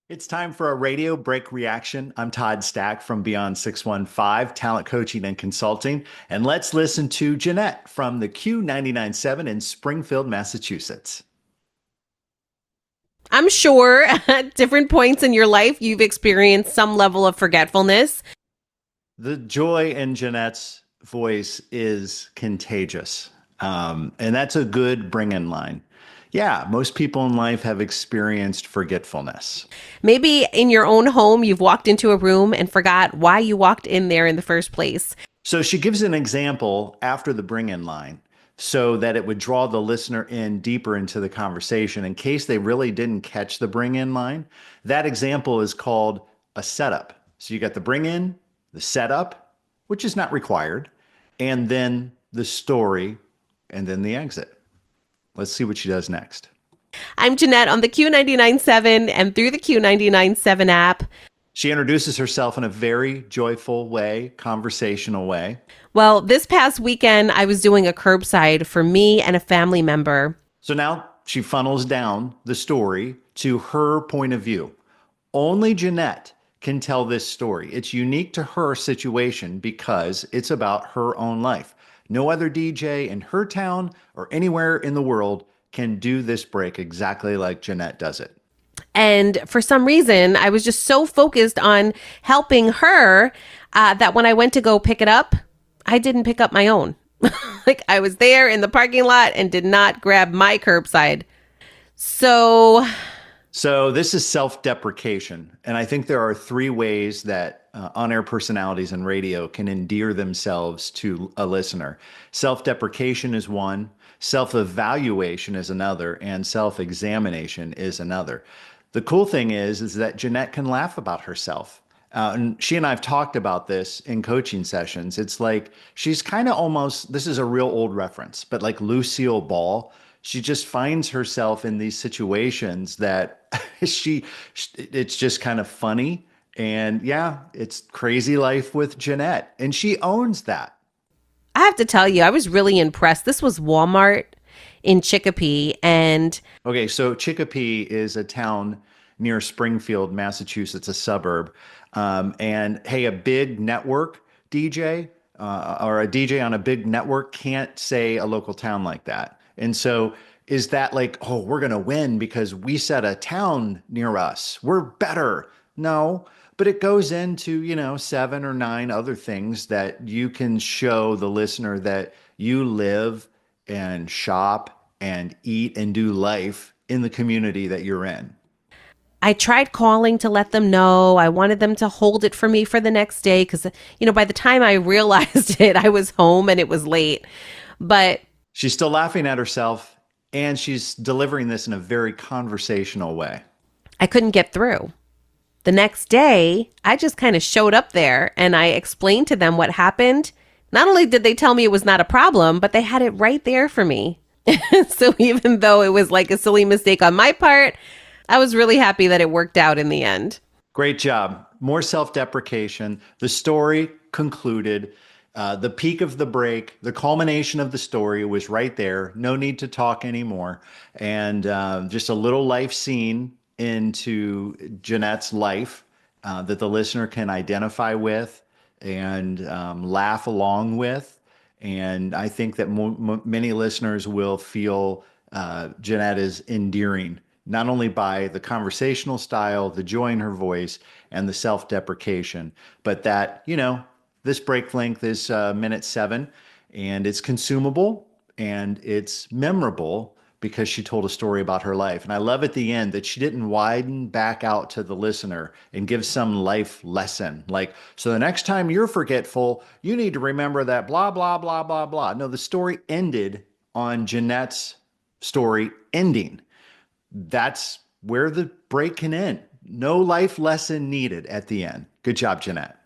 It's time for a radio break reaction. I'm Todd Stack from Beyond 615, Talent Coaching and Consulting. And let's listen to Jeanette from the Q99.7 in Springfield, Massachusetts. I'm sure at different points in your life, you've experienced some level of forgetfulness. The joy in Jeanette's voice is contagious. And that's a good bring-in line. Yeah, most people in life have experienced forgetfulness. Maybe in your own home, you've walked into a room and forgot why you walked in there in the first place. So she gives an example after the bring-in line so that it would draw the listener in deeper into the conversation in case they really didn't catch the bring-in line. That example is called a setup. So you got the bring-in, the setup, which is not required, and then the story, and then the exit. Let's see what she does next. I'm Jeanette on the Q99.7 and through the Q99.7 app. She introduces herself in a very joyful way, conversational way. Well, this past weekend, I was doing a curbside for me and a family member. So now she funnels down the story to her point of view. Only Jeanette can tell this story. It's unique to her situation because it's about her own life. No other DJ in her town or anywhere in the world can do this break exactly like Jeanette does it. And for some reason, I was just so focused on helping her that when I went to go pick it up, I didn't pick up my own. Like I was there in the parking lot and did not grab my curbside. So this is self-deprecation. And I think there are three ways that on-air personalities in radio can endear themselves to a listener. Self-deprecation is one, self-evaluation is another, and self-examination is another. The cool thing is that Jeanette can laugh about herself. And she and I have talked about this in coaching sessions. It's like she's kind of almost, this is a real old reference, but like Lucille Ball, she just finds herself in these situations that it's just kind of funny. And yeah, it's crazy life with Jeanette. And she owns that. I have to tell you, I was really impressed. This was Walmart in Chicopee. And okay, so Chicopee is a town near Springfield, Massachusetts, a suburb. And hey, a big network DJ or a DJ on a big network can't say a local town like that. And so is that like, oh, we're going to win because we set a town near us? We're better. No, but it goes into, 7 or 9 other things that you can show the listener that you live and shop and eat and do life in the community that you're in. I tried calling to let them know. I wanted them to hold it for me for the next day because, by the time I realized it, I was home and it was late. But she's still laughing at herself and she's delivering this in a very conversational way. I couldn't get through. The next day, I just kind of showed up there and I explained to them what happened. Not only did they tell me it was not a problem, but they had it right there for me. So even though it was like a silly mistake on my part, I was really happy that it worked out in the end. Great job. More self-deprecation. The story concluded. The peak of the break, the culmination of the story was right there. No need to talk anymore. And just a little life scene into Jeanette's life that the listener can identify with and laugh along with. And I think that many listeners will feel Jeanette is endearing, not only by the conversational style, the joy in her voice, and the self-deprecation, but that, this break length is minute 7, and it's consumable and it's memorable because she told a story about her life. And I love at the end that she didn't widen back out to the listener and give some life lesson. Like, so the next time you're forgetful, you need to remember that blah, blah, blah, blah, blah. No, the story ended on Jeanette's story ending. That's where the break can end. No life lesson needed at the end. Good job, Jeanette.